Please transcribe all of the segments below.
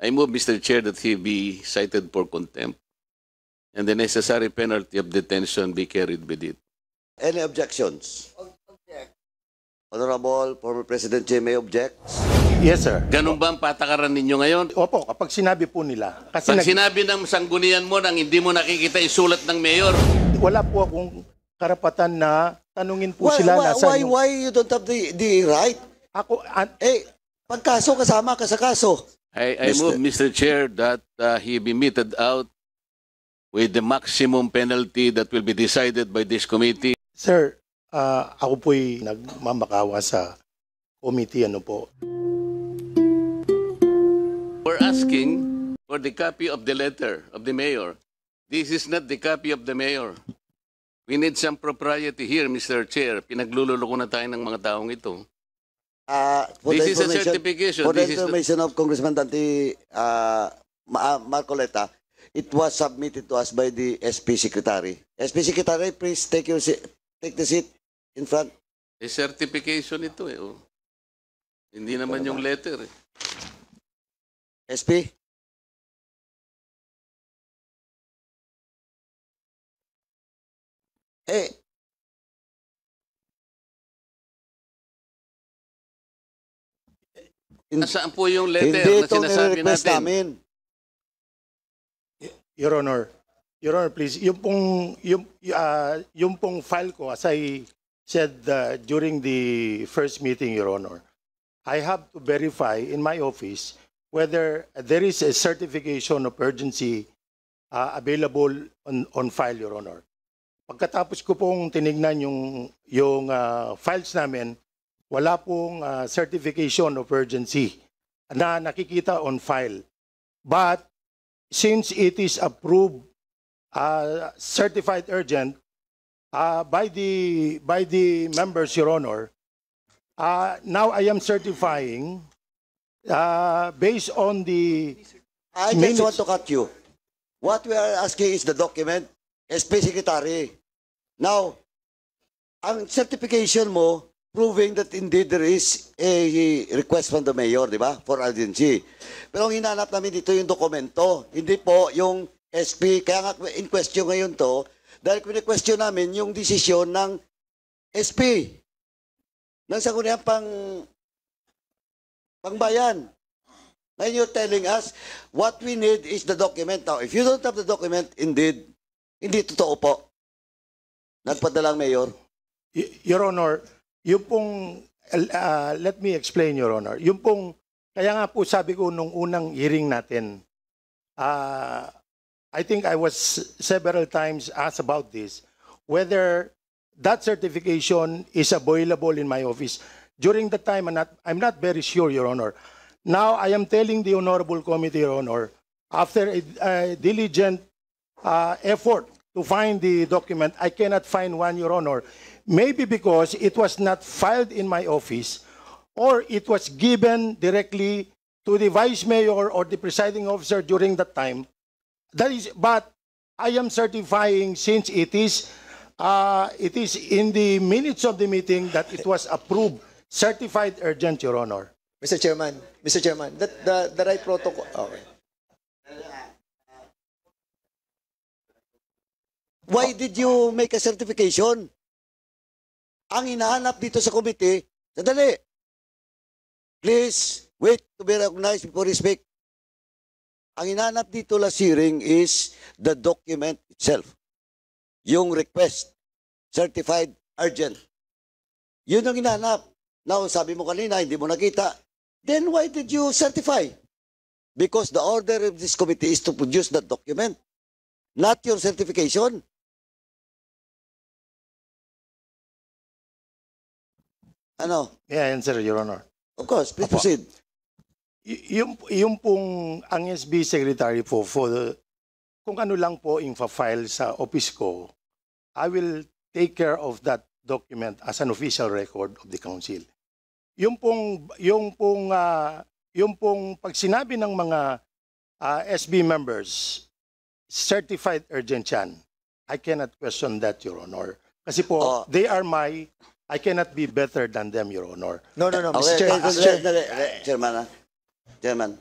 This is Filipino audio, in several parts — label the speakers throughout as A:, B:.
A: I move, Mr. Chair, that he be cited for contempt and the necessary penalty of detention be carried with it.
B: Any objections? Honorable former President Jimmy objects.
C: Yes, sir.
A: Ganun ba ang patakaran ninyo ngayon?
C: Opo, kapag sinabi po nila. Kasi
A: Pag sinabi ng sanggunian mo nang hindi mo nakikita isulat ng mayor,
C: wala po akong karapatan na tanungin po sila nasa
B: Why you don't have the right?
C: Ako,
B: Pagkaso, kasama ka sa kaso.
A: I move, Mr. Chair, that he be meted out with the maximum penalty that will be decided by this committee.
C: sir, ako po'y nagmamakawa sa committee, ano po.
A: We're asking for the copy of the letter of the mayor. This is not the copy of the mayor. We need some propriety here, Mr. Chair. Pinaglululoko na tayo ng mga taong ito. This is a certification.
B: For the
A: This is
B: information of Congressman Dante Marcoleta, it was submitted to us by the SP Secretary. SP Secretary, please take the seat in front.
A: a certification ito eh. Oh. Hindi naman yung letter eh.
B: SP? Eh,
A: Nasaan po yung letter
B: hindi
A: na
B: ito
A: sinasabi
B: nire-request
A: natin?
B: namin.
C: Your Honor, please, yung pong file ko, as I said during the first meeting, Your Honor, I have to verify in my office whether there is a certification of urgency available on file, Your Honor. Pagkatapos ko pong tinignan yung files namin, wala pong certification of urgency na nakikita on file. But since it is approved certified urgent by the members, Your Honor, now I am certifying based on the
B: I just want to cut you. What we are asking is the document, SP Secretary. Now, ang certification mo, proving that indeed there is a request from the mayor, di ba, for urgency. Pero ang hinanap namin dito yung dokumento, hindi po yung SP. Kaya nga in question ngayon to, dahil question namin yung desisyon ng SP, ng sangguniang pangbayan. Ngayon you're telling us, what we need is the document. Now, if you don't have the document, indeed, hindi totoo po. Nagpadalang mayor.
C: Your Honor, yung pong, let me explain, Your Honor. Yung pong, kaya nga po sabi ko nung unang hearing natin, I think I was several times asked about this, whether that certification is available in my office. During the time, I'm not very sure, Your Honor. Now, I am telling the Honorable Committee, Your Honor, after a diligent effort to find the document, I cannot find one, Your Honor. Maybe because it was not filed in my office or it was given directly to the Vice Mayor or the presiding officer during that time. But I am certifying since it is in the minutes of the meeting that it was approved, certified urgent, Your Honor.
D: Mr. Chairman, the right protocol. Okay.
B: Why did you make a certification? Ang hinahanap dito sa committee, sadali. Please, wait to be recognized before you speak. Ang hinahanap dito last hearing is the document itself. Yung request, certified urgent. Yun ang hinahanap. Now, sabi mo kanina, hindi mo nakita. Then why did you certify? Because the order of this committee is to produce that document, not your certification. Ano?
C: Yeah, answer, Your Honor.
B: Of course, please
C: Apo.
B: proceed.
C: Yung pong ang SB Secretary po, kung ano lang po yung file sa office ko, I will take care of that document as an official record of the council. Yung pong pag sinabi ng mga SB members, certified urgent yan, I cannot question that, Your Honor. Kasi po, they are I cannot be better than them, Your Honor.
D: No, Mr.
B: Okay,
D: Chair.
B: Chairman. Chairman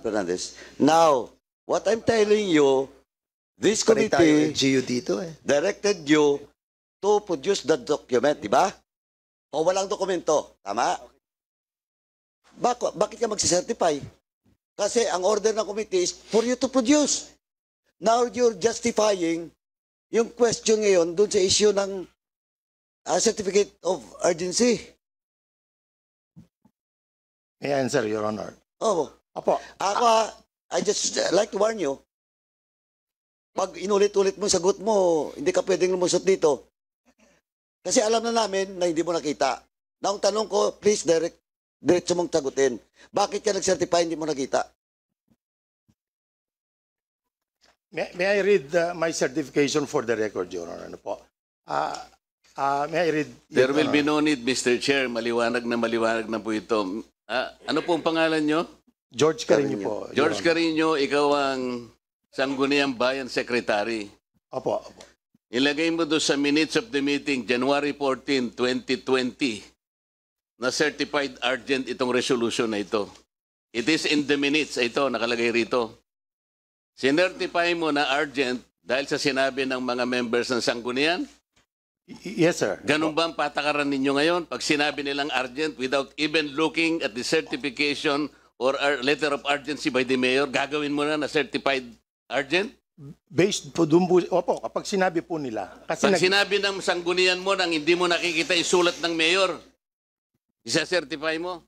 B: Fernandez. Now, what I'm telling you, this
D: Pare tayo
B: committee
D: LGU dito eh.
B: directed you to produce the document, di ba? O walang dokumento, tama? Bakit ka magsicertify? Kasi ang order ng committee is for you to produce. Now you're justifying yung question ngayon dun sa issue ng certificate of urgency.
C: May I answer, Your Honor?
B: Oh,
C: Opo.
B: ako, I just like to warn you. Pag inulit-ulit mo sagot mo, hindi ka pwedeng lumusot dito. Kasi alam na namin na hindi mo nakita. Na ang tanong ko, please diretso mong sagutin. Bakit ka nag-certify hindi mo nakita?
C: May I read my certification for the record, Your Honor? Ano po? May I read?
A: There
C: Your
A: will be
C: Honor?
A: no need, Mr. Chair. Maliwanag na po ito. Ano pong pangalan nyo?
C: George Carino po. Your
A: George
C: Honor.
A: Carino, ikaw ang Sangguniang Bayan Secretary.
C: Opo, opo.
A: Ilagay mo doon sa minutes of the meeting, January 14, 2020, na certified urgent itong resolution na ito. It is in the minutes. Ito, nakalagay rito. Sinertify mo na urgent dahil sa sinabi ng mga members ng Sanggunian?
C: Yes, sir.
A: Ganun ba ang patakaran ninyo ngayon? Pag sinabi nilang urgent without even looking at the certification or letter of urgency by the mayor, gagawin mo na certified urgent?
C: Based po dun po, opo, kapag sinabi po nila. Kasi
A: Pag sinabi ng Sanggunian mo nang hindi mo nakikita isulat ng mayor, isa-certify mo?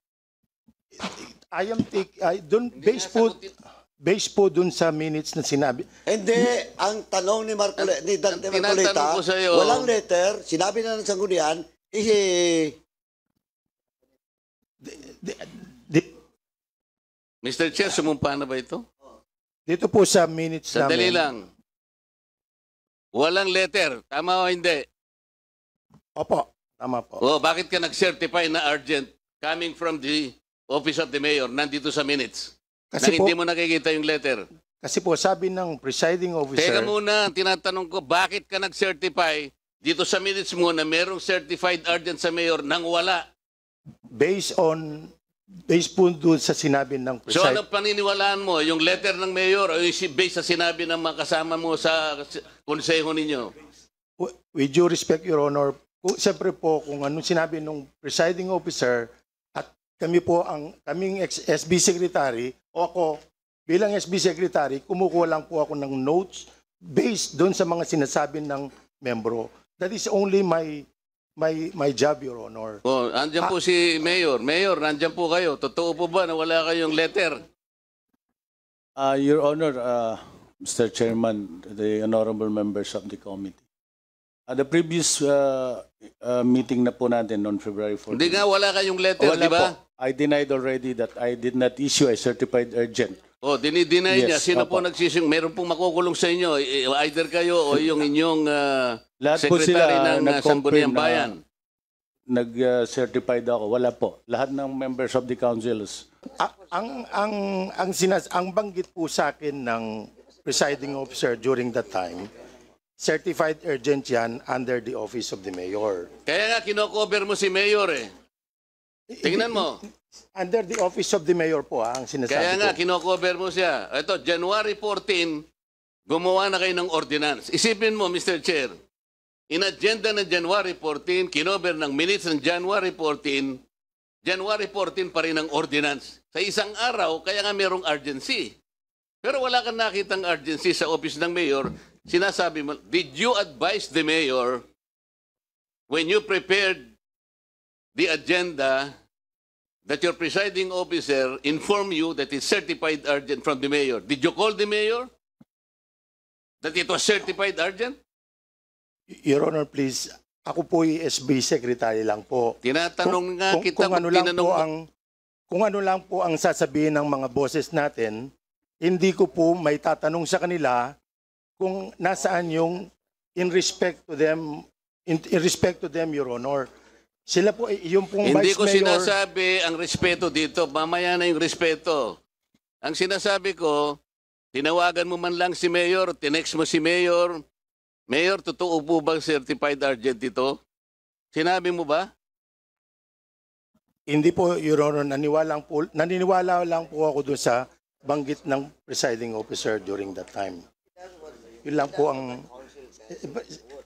C: based po dun sa minutes na sinabi.
B: Hindi, ang tanong ni ni Dante
A: ang tinatanong
B: Marcoleta,
A: ko sa'yo,
B: walang letter, sinabi na ng sanggunian,
A: Mr. Chair, sumumpa na ba ito?
C: Dito po sa minutes
A: Sandali
C: namin.
A: lang. Walang letter. Tama o hindi?
C: Opo, tama po.
A: O, bakit ka nag-certify na urgent coming from the office of the mayor nandito sa minutes?
C: Kasi
A: Nang
C: po,
A: hindi mo nakikita yung letter.
C: kasi po sabi ng presiding officer,
A: Teka muna, tinatanong ko, bakit ka nag-certify dito sa minutes mo na merong certified urgent sa mayor nang wala?
C: based po doon sa sinabi ng
A: So ano
C: presiding,
A: paniniwalaan mo? Yung letter ng mayor o yung based sa sinabi ng mga kasama mo sa konseho ninyo?
C: with due respect, Your Honor, siyempre po kung anong sinabi ng presiding officer at kami po kaming SB secretary o ako bilang SB secretary, kumukuha lang po ako ng notes based doon sa mga sinasabi ng membro. That is only my job, Your Honor.
A: Oh, andyan po si Mayor. Mayor, nandyan po kayo. Totoo po ba na wala kayong letter?
E: Your Honor, Mr. Chairman, the honorable members of the committee. The previous meeting na po natin on February 14.
A: Hindi nga, wala kayong letter,
E: Wala
A: di ba?
E: po. I denied already that I did not issue a certified urgent.
A: Oh, dinideny niya.
E: Yes,
A: Sino po
E: opo.
A: nagsising? Meron pong makukulong sa inyo. Either kayo o yung inyong
E: Lahat po
A: secretary
E: sila
A: ng
E: nag-confirm
A: Sangguniang
E: na
A: Bayan.
E: Nag-certified ako. Wala po. Lahat ng members of the councils.
C: Ang banggit po sa akin ng presiding officer during that time, certified urgent yan under the office of the mayor.
A: Kaya nga, kinocover mo si Mayor eh. Tingnan mo.
C: Under the office of the mayor po ang sinasabi
A: Kaya
C: ko.
A: nga, kinocover mo siya. Ito, January 14, gumawa na kayo ng ordinance. Isipin mo, Mr. Chair, in-agenda ng January 14, kinover ng minutes ng January 14 pa rin ang ordinance. Sa isang araw, kaya nga merong urgency. Pero wala kang nakitang urgency sa office ng mayor. Sinasabi mo, did you advise the mayor when you prepared the agenda that your presiding officer informed you that it's certified urgent from the mayor? Did you call the mayor that it was certified urgent?
C: Your Honor, please, ako po yung SB secretary lang po.
A: Tinatanong nga kita
C: kung ano lang po ang sasabihin ng mga bosses natin, hindi ko po may tatanong sa kanila kung nasaan yung in respect to them, Your Honor. Sila po, yung pong
A: Hindi
C: vice
A: ko
C: mayor,
A: sinasabi ang respeto dito. Mamaya na yung respeto. Ang sinasabi ko, tinawagan mo man lang si Mayor, tinext mo si Mayor. Mayor, totoo po bang certified urgent ito? Sinabi mo ba?
C: Hindi po, Your Honor, naniniwala lang po ako doon sa banggit ng presiding officer during that time. Yun lang po ang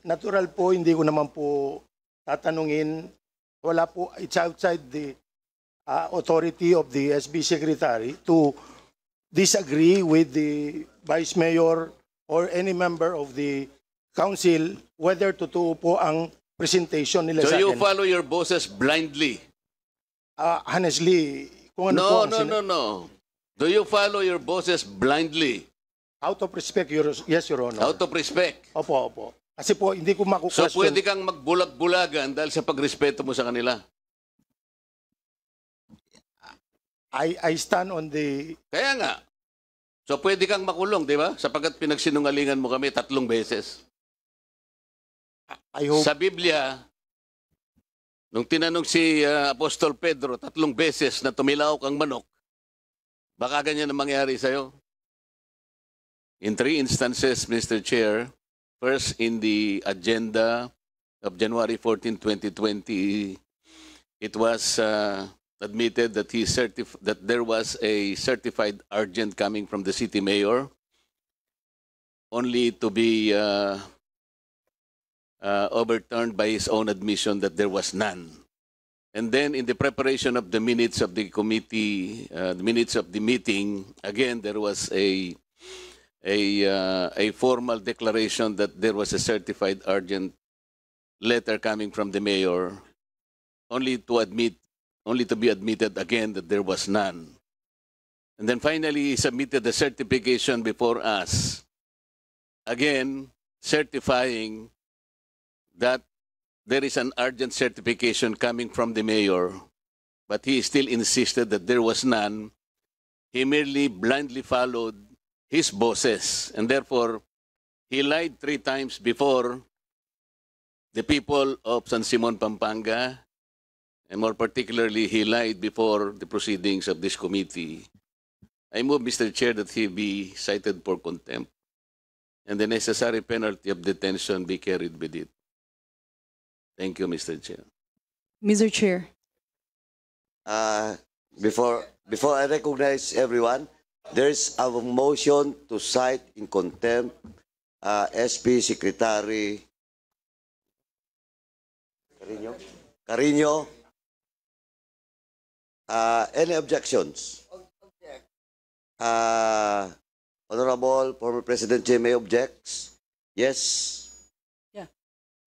C: natural po, hindi ko naman po tatanungin. Wala po, it's outside the authority of the SB Secretary to disagree with the Vice Mayor or any member of the Council whether totoo po ang presentation nila
A: So
C: sa
A: you
C: akin.
A: follow your bosses blindly?
C: Honestly, kung ano po
A: No,
C: ang
A: no. Do you follow your bosses blindly?
C: out of respect, yes, Your Honor.
A: Out of respect?
C: Opo. Kasi po, hindi ko
A: So
C: makukwestiyon.
A: pwede kang magbulag-bulagan dahil sa pagrespeto mo sa kanila.
C: I stand on the...
A: Kaya nga. So pwede kang makulong, di ba? Sapagkat pinagsinungalingan mo kami 3 beses.
C: I hope...
A: Sa Biblia, nung tinanong si Apostol Pedro 3 beses na tumilaok ang manok, baka ganyan ang mangyari sa'yo. In 3 instances, Mr. Chair, first in the agenda of January 14, 2020, it was admitted that that there was a certified urgent coming from the city mayor, only to be overturned by his own admission that there was none. And then in the preparation of the minutes of the committee, the minutes of the meeting, again there was a formal declaration that there was a certified urgent letter coming from the mayor, only to be admitted again that there was none. And then finally, he submitted the certification before us, again certifying that there is an urgent certification coming from the mayor, but he still insisted that there was none. He merely blindly followed his bosses, and therefore he lied 3 times before the people of San Simon, Pampanga, and more particularly, he lied before the proceedings of this committee. I move, Mr. Chair, that he be cited for contempt, and the necessary penalty of detention be carried with it. Thank you, Mr. Chair.
F: Mr. Chair.
B: Before I recognize everyone, there's a motion to cite in contempt SP Secretary Carino. Any objections? Honorable former President Jimmy objects? Yes.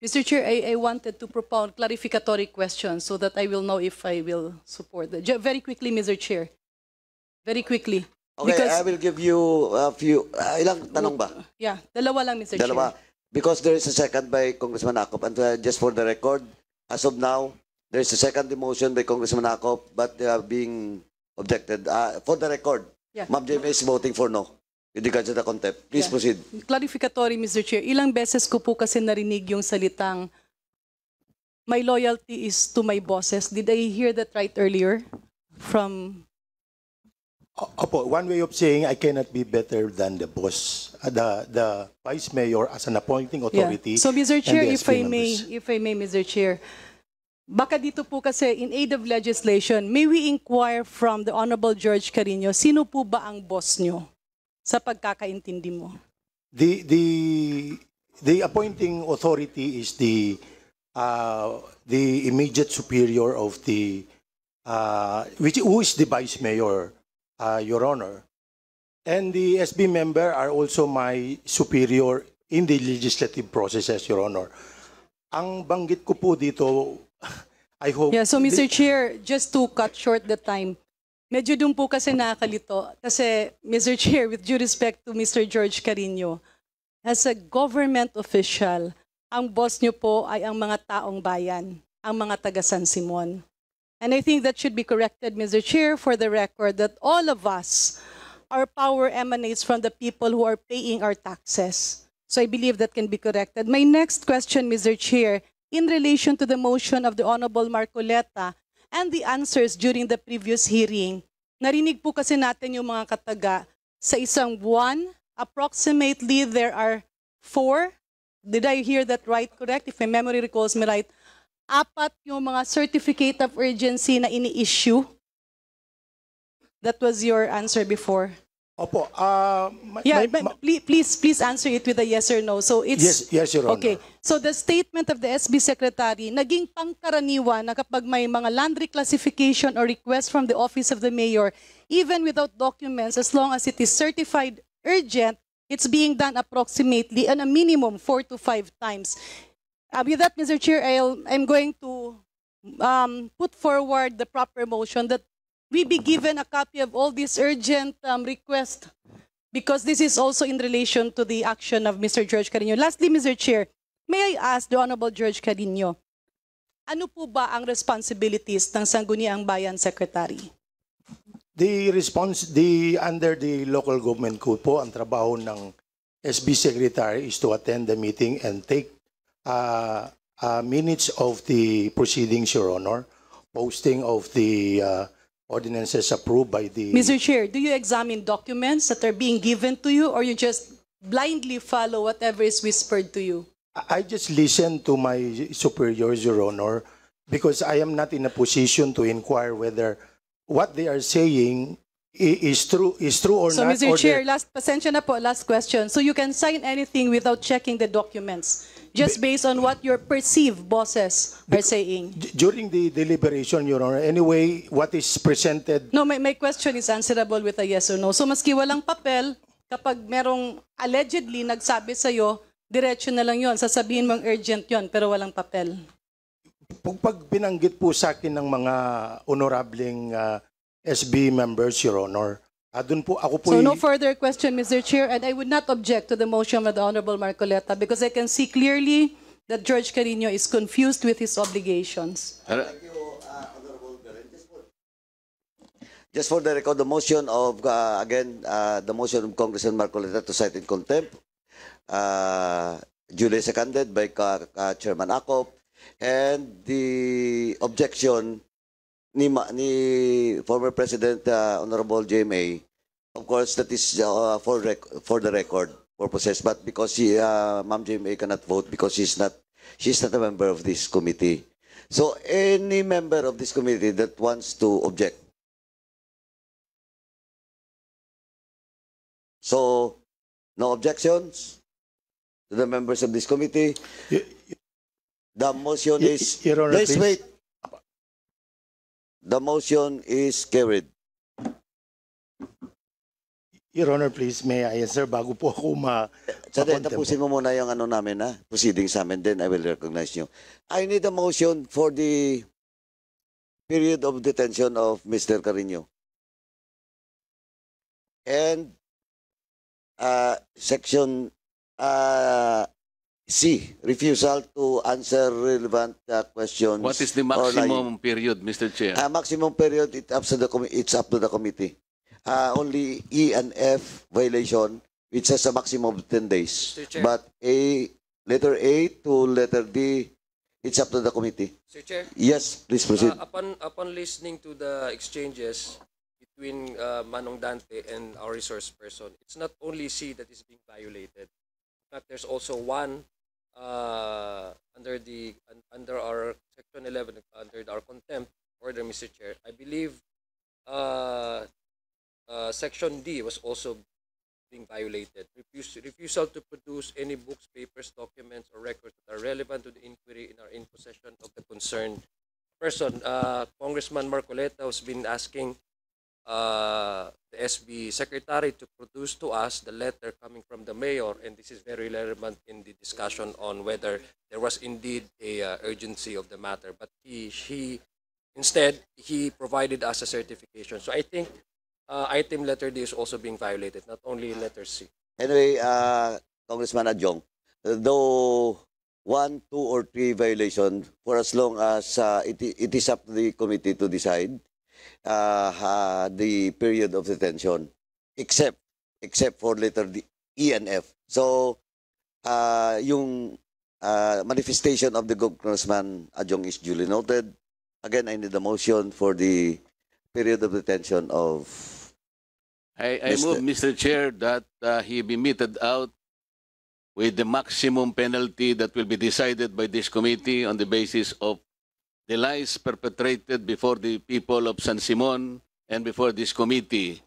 F: Mr. Chair, I wanted to propound clarificatory questions so that I will know if I will support that. Very quickly, Mr. Chair. Very quickly.
B: Okay, I will give you a few. Ilang tanong ba?
F: Yeah, dalawa lang, Mr.
B: Dalawa.
F: Chair.
B: Because there is a second by Congressman Akop. And just for the record, as of now, there is a second motion by Congressman Akop, but they are being objected. For the record,
F: Yeah.
B: Ma'am Jaime is voting for no. With regards to the contempt. Please
F: Yeah.
B: proceed.
F: Clarificatory, Mr. Chair. Ilang beses ko po kasi narinig yung salitang my loyalty is to my bosses. Did I hear that right earlier? From...
C: Opo, one way of saying I cannot be better than the boss, the Vice Mayor as an appointing authority.
F: So, Mr.
C: and
F: Chair,
C: the
F: if
C: SP
F: I may,
C: members.
F: Mr. Chair, baka dito po kasi in aid of legislation, may we inquire from the Honorable George Carino, sino po ba ang boss nyo sa pagkakaintindi mo?
C: The appointing authority is the immediate superior of the who is the Vice Mayor, Your Honor. And the SB member are also my superior in the legislative processes, Your Honor. Ang banggit ko po dito, I hope...
F: Yeah, so Mr. Chair, just to cut short the time, medyo dun po kasi nakakalito. Kasi, Mr. Chair, with due respect to Mr. George Carino, as a government official, ang boss nyo po ay ang mga taong bayan, ang mga taga San Simon. And I think that should be corrected, Mr. Chair, for the record, that all of us, our power emanates from the people who are paying our taxes. So I believe that can be corrected. My next question, Mr. Chair, in relation to the motion of the Honorable Marcoleta and the answers during the previous hearing, narinig po kasi natin yung mga kataga sa isang buwan, approximately there are 4, did I hear that right, correct? If my memory recalls me right, apat yung mga certificate of urgency na ini-issue? That was your answer before.
C: Opo,
F: Yeah, but please answer it with a yes or no. So it's
C: yes, Your Honor.
F: okay. So the statement of the SB Secretary, naging pangkaraniwan na kapag may mga land reclassification or request from the office of the mayor, even without documents, as long as it is certified urgent, it's being done approximately on a minimum 4 to 5 times. With that, Mr. Chair, I'm going to put forward the proper motion that we be given a copy of all these urgent requests, because this is also in relation to the action of Mr. George Carino. Lastly, Mr. Chair, may I ask the Honorable George Carino, ano po ba ang responsibilities ng Sangguniang Bayan Secretary?
C: Under the local government code po, ang trabaho ng SB Secretary is to attend the meeting and take minutes of the proceedings, Your Honor, posting of the ordinances approved by the...
F: Mr. Chair, do you examine documents that are being given to you, or you just blindly follow whatever is whispered to you?
C: I just listen to my superiors, Your Honor, because I am not in a position to inquire whether what they are saying is true or
F: So,
C: not.
F: Mr.
C: or
F: Chair,
C: they're-
F: pasensya na po, last question. So you can sign anything without checking the documents, just based on what your perceived bosses are saying?
C: During the deliberation, Your Honor, anyway, what is presented...
F: No, my question is answerable with a yes or no. So maski walang papel, kapag merong allegedly nagsabi sa'yo, diretso na lang yon, sasabihin mong urgent yon, pero walang papel.
C: Pag binanggit po sa akin ng mga honorableng SB members, Your Honor, dun po, ako po...
F: So no further question, Mr. Chair, and I would not object to the motion of the Honorable Marcoleta, because I can see clearly that George Carino is confused with his obligations.
B: Just for the record, the motion of, the motion of Congressman Marcoleta to cite in contempt, duly seconded by Chairman Acop, and the objection ni former President Honorable JMA, of course, that is for the record purposes, but because Ma'am JMA cannot vote because she's not a member of this committee. So any member of this committee that wants to object. So no objections to the members of this committee. The motion is...
C: Your Honor,
B: Let's
C: please.
B: wait. The motion is carried.
C: Your Honor, please, may I answer bago po ako
B: Sandali, tapusin mo muna yung ano namin, proceedings namin, then I will recognize you. I need a motion for the period of detention of Mr. Carino. And section C, refusal to answer relevant questions.
A: What is the
B: or lying.
A: maximum period, Mr. Chair?
B: Maximum period, it's up to the committee. Only E and F violation, which has a maximum of 10 days.
G: Mr. Chair.
B: But letter A to letter D, it's up to the committee.
G: Mr. Chair,
B: Yes, please proceed.
G: upon listening to the exchanges between Manong Dante and our resource person, it's not only C that is being violated. In fact, there's also one under our section 11, under our contempt order, Mr. Chair. I believe section D was also being violated. Refusal to produce any books, papers, documents, or records that are relevant to the inquiry and are in possession of the concerned person. Congressman Marcoleta has been asking the SB Secretary to produce to us the letter coming from the mayor, and this is very relevant in the discussion on whether there was indeed a urgency of the matter. But instead he provided us a certification. So I think item letter D is also being violated, not only letter C.
B: Anyway, Congressman Adjong, though 1, 2, or 3 violation, for as long as it is up to the committee to decide the period of detention, except for letter D, E and F. So, yung manifestation of the Congressman Adjong is duly noted. Again, I need a motion for the period of detention of...
A: I move, Mr. Chair, that he be meted out with the maximum penalty that will be decided by this committee on the basis of the lies perpetrated before the people of San Simon and before this committee,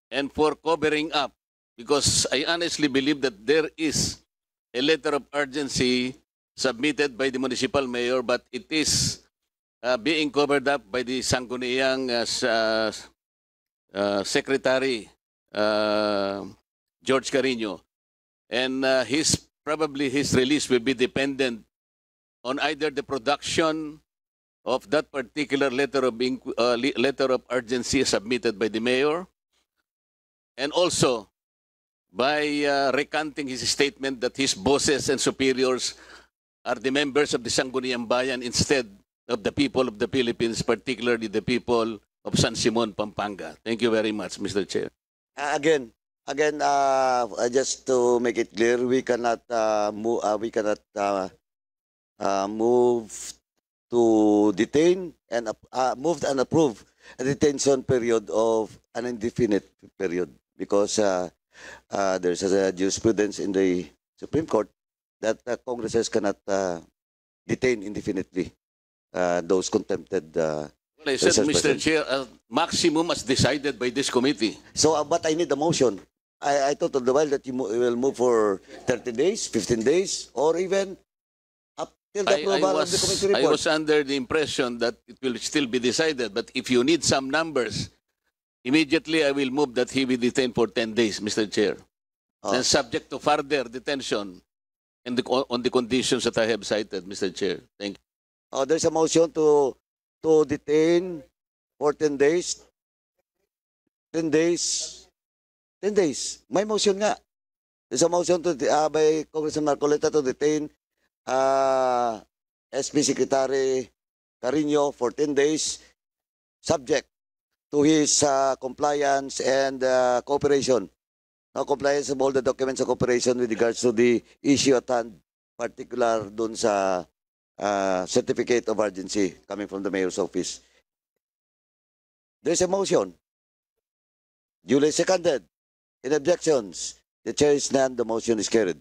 A: and for covering up, because I honestly believe that there is a letter of urgency submitted by the municipal mayor, but it is being covered up by the Sangguniang Secretary, George Carino. And probably his release will be dependent on either the production of that particular letter of urgency submitted by the mayor, and also by recanting his statement that his bosses and superiors are the members of the Sangguniang Bayan instead of the people of the Philippines, particularly the people of San Simon, Pampanga. Thank you very much, Mr. Chair.
B: Again, just to make it clear, we cannot move to detain and move and approve a detention period of an indefinite period, because there's a jurisprudence in the Supreme Court that Congresses cannot detain indefinitely those contempted.
A: Well, I said, Mr. Chair, maximum as decided by this committee.
B: So, but I need a motion. I thought of the while that you will move for 30 days, 15 days, or even up till the approval of the committee report.
A: I was under the impression that it will still be decided, but if you need some numbers, immediately I will move that he be detained for 10 days, Mr. Chair. And subject to further detention and on the conditions that I have cited, Mr. Chair. Thank you.
B: There's a motion to detain for 10 days. 10 days. 10 days. May motion nga. There's a motion by Congressman Marcoleta to detain SP Secretary Carino for 10 days, subject to his compliance and cooperation. Now, compliance of all the documents of cooperation with regards to the issue at hand, particular dun sa certificate of urgency coming from the mayor's office. There's a motion. Duly seconded. In objections, the chair is none. The motion is carried.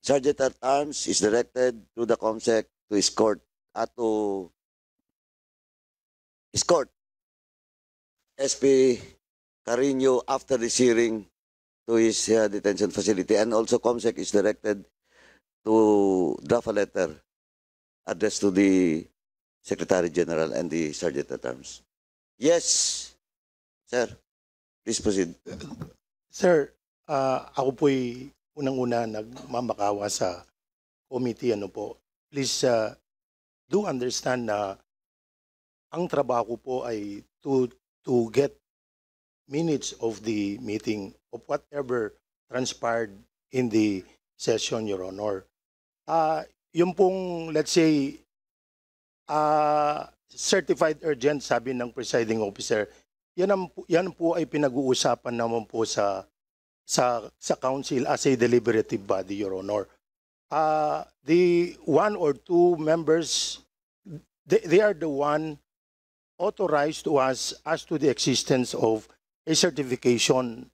B: Sergeant at Arms is directed to the COMSEC to escort SP Carino after this hearing to his detention facility, and also COMSEC is directed to draft a letter addressed to the Secretary General and the Sergeant at Arms. Yes, sir. Please proceed.
C: Sir, ako po'y unang-una nagmamakawa sa committee. Please do understand na ang trabaho po ay to get minutes of the meeting of whatever transpired in the session, Your Honor. Yung pong, let's say, certified urgent, sabi ng presiding officer, yan po ay pinag-uusapan naman po sa council as a deliberative body, Your Honor. The one or two members, they are the one authorized to us as to the existence of a certification,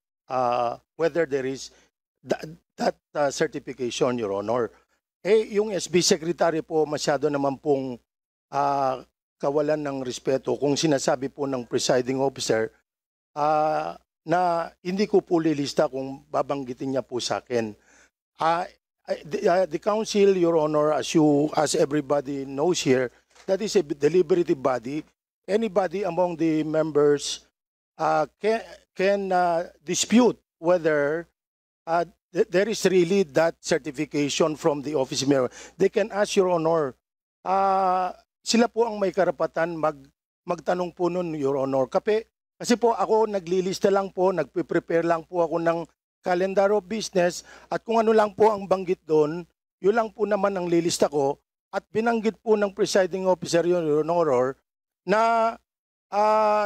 C: whether there is that certification, Your Honor. Yung SB Secretary po masyado naman pong kawalan ng respeto kung sinasabi po ng presiding officer na hindi ko po lilista kung babanggitin niya po sa akin. The council, Your Honor, as everybody knows here, that is a deliberative body. Anybody among the members can dispute whether there is really that certification from the office mayor. They can ask, Your Honor, sila po ang may karapatan magtanong po nun, Your Honor. Kasi po ako naglilista lang po, nagpe-prepare lang po ako ng calendar of business, at kung ano lang po ang banggit doon, yun lang po naman ang lilista ko, at binanggit po ng presiding officer, Your Honor, na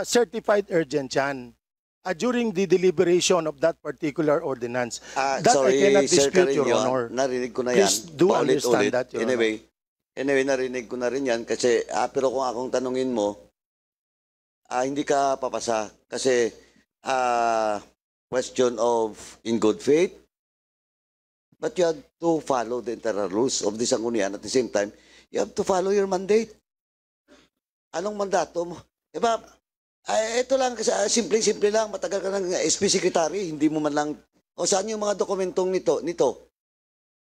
C: certified urgent yan during the deliberation of that particular ordinance. That
B: Sorry,
C: I cannot
B: Sir
C: dispute, Your
B: Carino,
C: Honor.
B: narinig ko na yan.
C: Please do understand that, Your Honor.
B: Anyway, narinig ko na rin yan kasi, pero kung akong tanungin mo, hindi ka papasa kasi question of in good faith, but you have to follow the internal rules of the Sangguniang. At the same time, You have to follow your mandate. Anong mandato mo? Diba? Ito lang, kasi simple-simple lang, matagal ka ng SP Secretary, hindi mo man lang, o saan yung mga dokumentong nito?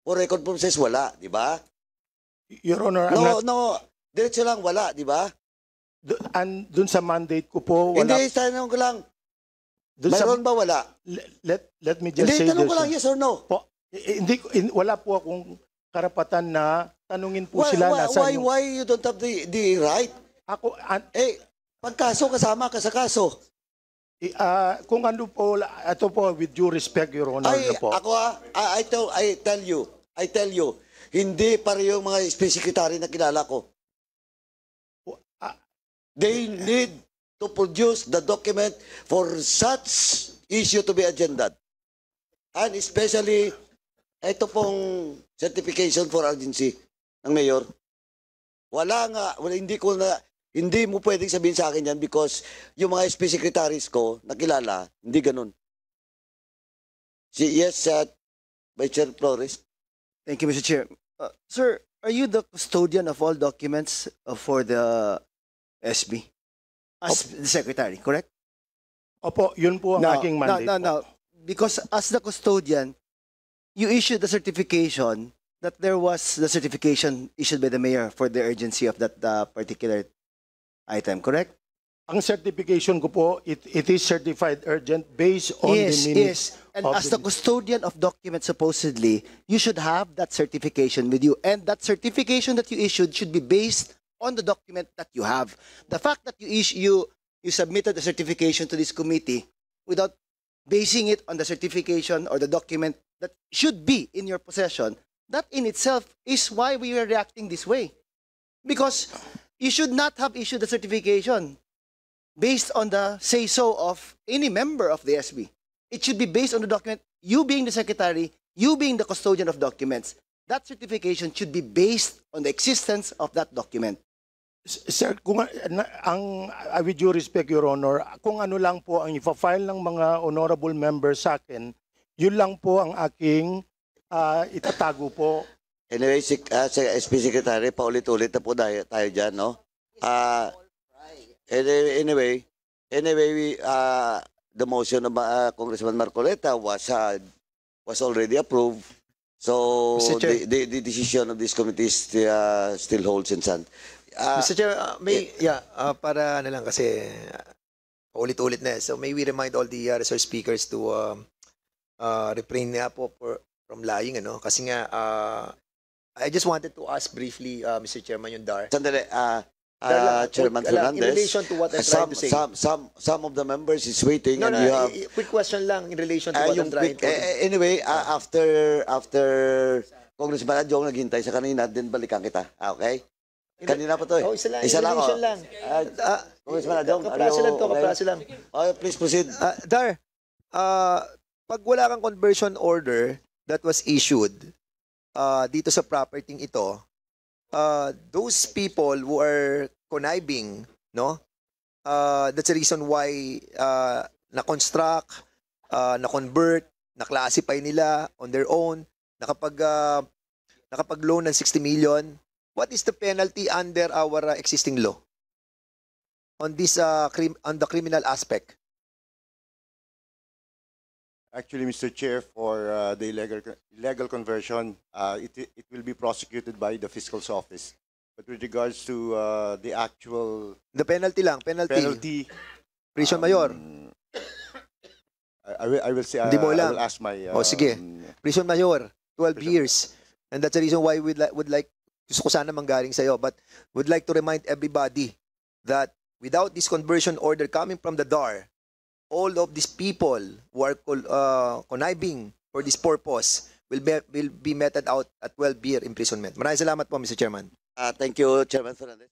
B: For record purposes, wala, di ba?
C: Your Honor, I'm not,
B: No, diretso lang, wala, di ba?
C: dun sa mandate ko po, wala.
B: Hindi, tanong ko lang,
C: Dun sa,
B: mayroon ba wala?
C: let me just
B: Hindi,
C: say
B: tanong
C: this.
B: ko lang, yes or no?
C: Po, wala po akong karapatan na tanungin po sila nasa
B: Why you don't have the right?
C: Ako,
B: Pagkaso, kasama ka sa kaso.
C: kung ano po, ito po, with due respect, Your Honor, po.
B: Ako I tell you, hindi pareho yung mga SP Secretary na kilala ko. They need to produce the document for such issue to be agendad. And especially, ito pong certification for urgency ng mayor. Hindi mo pwedeng sabihin sa akin yan because yung mga SP secretaries ko, nakilala, hindi ganun. Yes, Vice Chair Flores.
H: Thank you, Mr. Chair. Sir, are you the custodian of all documents for the SB? As the secretary, correct?
C: Opo, yun po ang aking mandate.
H: No. Because as the custodian, you issued the certification that there was the certification issued by the mayor for the urgency of that particular item, correct?
C: Ang certification ko po, it is certified urgent based on the minutes.
H: Yes. And as the custodian of documents, supposedly, you should have that certification with you. And that certification that you issued should be based on the document that you have. The fact that you submitted the certification to this committee without basing it on the certification or the document that should be in your possession, that in itself is why we are reacting this way. Because you should not have issued the certification based on the say-so of any member of the SB. It should be based on the document, you being the secretary, you being the custodian of documents. That certification should be based on the existence of that document.
C: Sir, with due respect, Your Honor, kung ano lang po ang ipa-file ng mga honorable members sa akin, yun lang po ang aking itatago po.
B: Anyway, sa SP Secretary, paulit-ulit na po tayo dyan, no? Anyway, the motion of Congressman Marcoleta was already approved. So
D: Mr. Chair.
B: the decision of this committee still holds in stand.
D: Mr. Chair, para na lang kasi ulit-ulit na. So may we remind all the resource speakers to refrain nga po from lying, ano? Kasi nga, I just wanted to ask briefly, Mr. Chairman, yung DAR.
B: Sandali, Chairman
D: In
B: Fernandez,
D: relation to what I'm trying to say.
B: some of the members is waiting
D: No,
B: and
D: no,
B: you have...
D: quick question lang in relation to what I'm trying to
B: Anyway, after Congressman Adjong naghintay sa kanina, din balikan kita. Okay? Kanina pa to eh.
D: Oh, isa lang.
B: Isa lang.
D: relation lang.
B: Congressman Adjong,
D: Kapraso lang to, kapraso lang.
B: Please proceed.
D: Dar, pag wala kang conversion order that was issued dito sa property ito, those people who are conniving, no? That's the reason why na-construct, na-convert, na-classify nila on their own, nakapag-loan ng 60 million. What is the penalty under our existing law on this on the criminal aspect?
I: Actually, Mr. Chair, for the illegal conversion, it will be prosecuted by the Fiscal's Office. But with regards to the actual
D: The penalty lang,
I: penalty,
D: Prison Mayor.
I: I will say, I
D: Hindi mo
I: will
D: alam.
I: ask my...
D: Sige. Prison Mayor, 12 years. And that's the reason why we would like, gusto ko sana manggaling sa'yo, but would like to remind everybody that without this conversion order coming from the DAR, all of these people who are conniving for this purpose will be meted out at 12-year imprisonment. Maraming salamat po, Mr. Chairman.
B: Thank you, Chairman Fernandez.